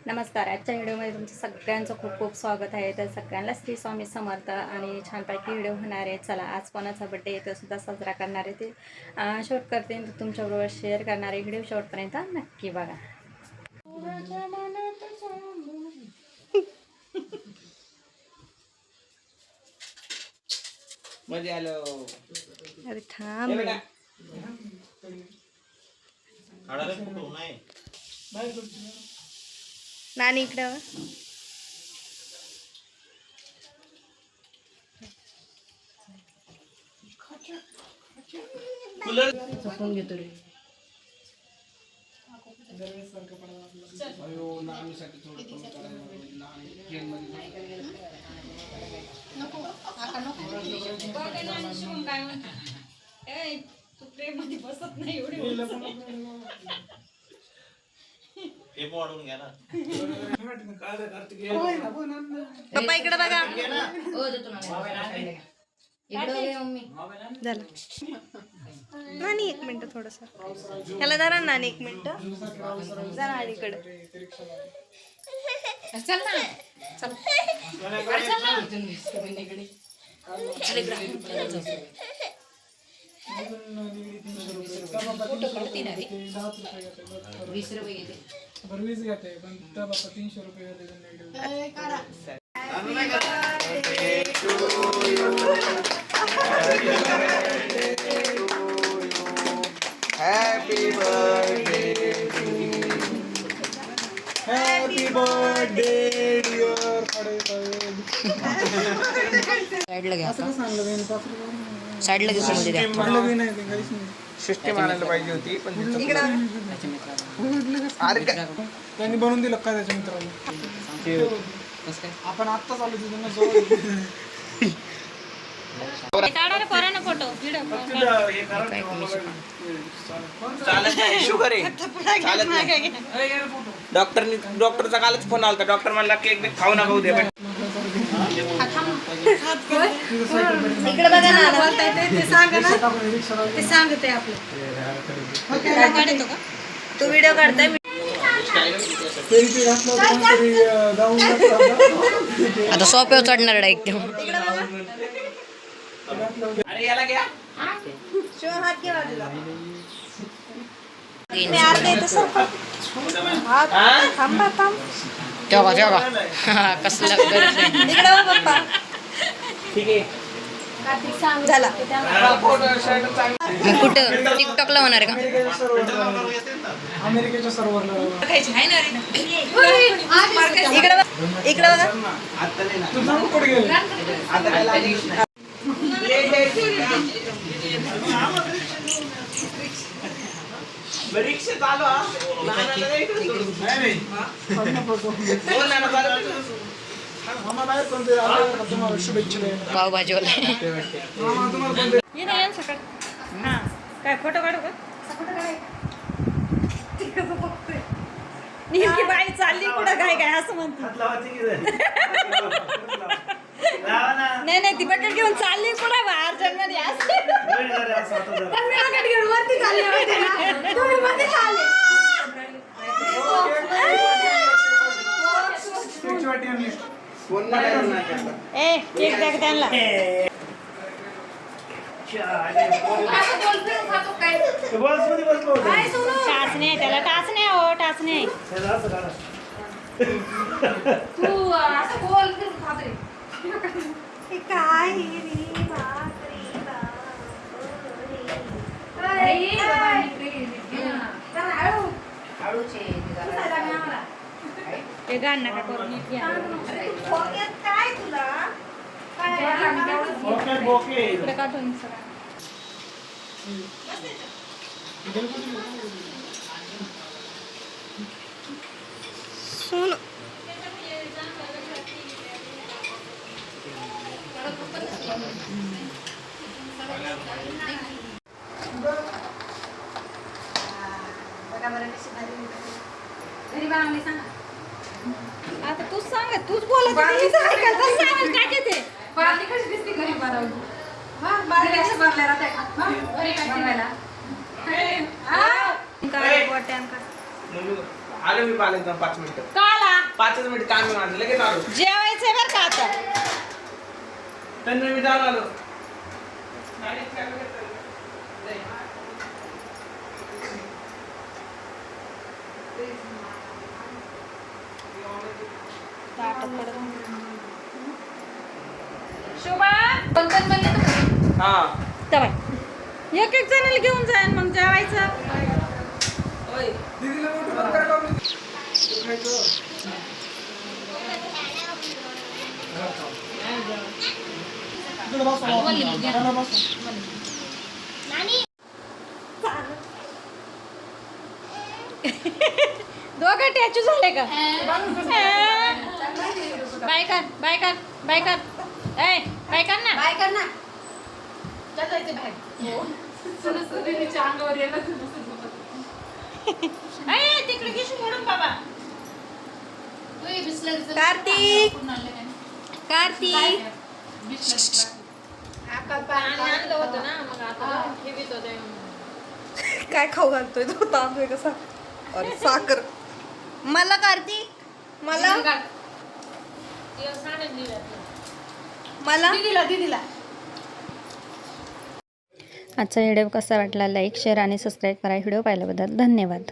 नमस्कार. आजच्या व्हिडिओमध्ये तुमचं सगळ्यांचं खूप खूप स्वागत आहे. तर सगळ्यांना श्री स्वामी समर्थ आणि छानपैकी व्हिडिओ होणार आहे. चला, आज कोणाचा बड्डे आहे तो सुद्धा साजरा करणार आहे, ते शूट करते, तुमच्याबरोबर शेअर करणार आहे. व्हिडिओ शेवटपर्यंत नक्की बघा. मध्ये आलो. अरे थांब नानी इकडे जपून घेतो रे. बसत नाही पप्पा इकडे बघा. झालं नानी, एक मिनिट थोडस ह्याला धरा नानी, एक मिनिट जा नानीकडे. चल ना, चल. फोटो काढते ना रे. 20 रुपये घेते. 20 घेते पण त्या बाबा 300 रुपये घेते. Happy birthday to you. Happy birthday dear साईडला घ्या. असं सांगलं बेन पात्र साईडला घेऊन मध्ये द्या. म्हटलं बी नाही ते काहीच नाही. सिस्टम आणायला पाहिजे होती पण अरे काय त्यांनी बनवून दिलं काय त्याच्या मित्राला. आपण आत्ता चालू त्यांना जवळ फोटो चालत नाही, शुगर आहे, चालत नाही. डॉक्टरचा कालच फोन आला. डॉक्टर म्हणला केक बी खाऊ नका उद्या. इकडे बघा ना, बोलताय ते सांग ना, ते सांगते आपलं. तू व्हिडिओ काढताय. आता सोप्यावर चढणार डायरेक्ट. अरे याला घ्या. हात घे बाजूला. मी अर्धे तसं थांबा थांब. तेव्हा कसलं गरज आहे. इकडे बघ पप्पा. ठीक आहे. झाला. मग कुठं टिकटॉकला होणार का? अमेरिकेच्या सर्व्हरला इकडे बघ, इकडे बघा. तुझं कुठे गेलं. आता काय लागेल. रिक्षा चालू मामा बाहेर कोणते तुम्हाला शुभेच्छा द्यायला. पावभाजीवाला. मामा तुम्हाला कोणते काय फोटो काढू का? नेमकी बाई चालली कुठं काय काय असं म्हणते. नाही नाही, ती बकेट घेऊन चालली कुठं बाहेर जन्मदी घेऊन वरती चालली होती ना. तुम्ही मध्ये चालले. ए केक द्या त्यांना. टाचणे त्याला, टाचणे हो टाचणे. काय ते गाण नका करून काय तुला इकडे काढून सोन. आता तूच सांग, तूच बोलत काय ते आलो मी पाहिलं 5 मिनिटं. काला 5 मिनिट काम आहे माझं, लगेच आलो. जेवायचंय बरं का आता. 15 मिनिटात आलो. शुभा हा तबाय एक एक जणाला घेऊन जाईन मग जेवायचं. दीदीला मोठं बंद कर लावून. खायचं. इकडे बसा. घराला बसा. दोघं टॅचू झाले का? बाय कर बाय कर बाय कर. ए बाय कर ना. काय करणार जायचं बाहेर ए तिकडे घेशील म्हणून बाबा. कार्तिक कार्तिक आणलं होतं ना मग आता ठेवीत होते. काय खाऊ घालतोय तो तांदूळ कसा अरे साखर मला कार्तिक मला मला दीदीला आजचा व्हिडिओ कसा वाटला लाईक शेअर आणि सबस्क्राईब करा. व्हिडिओ पाहिल्याबद्दल धन्यवाद.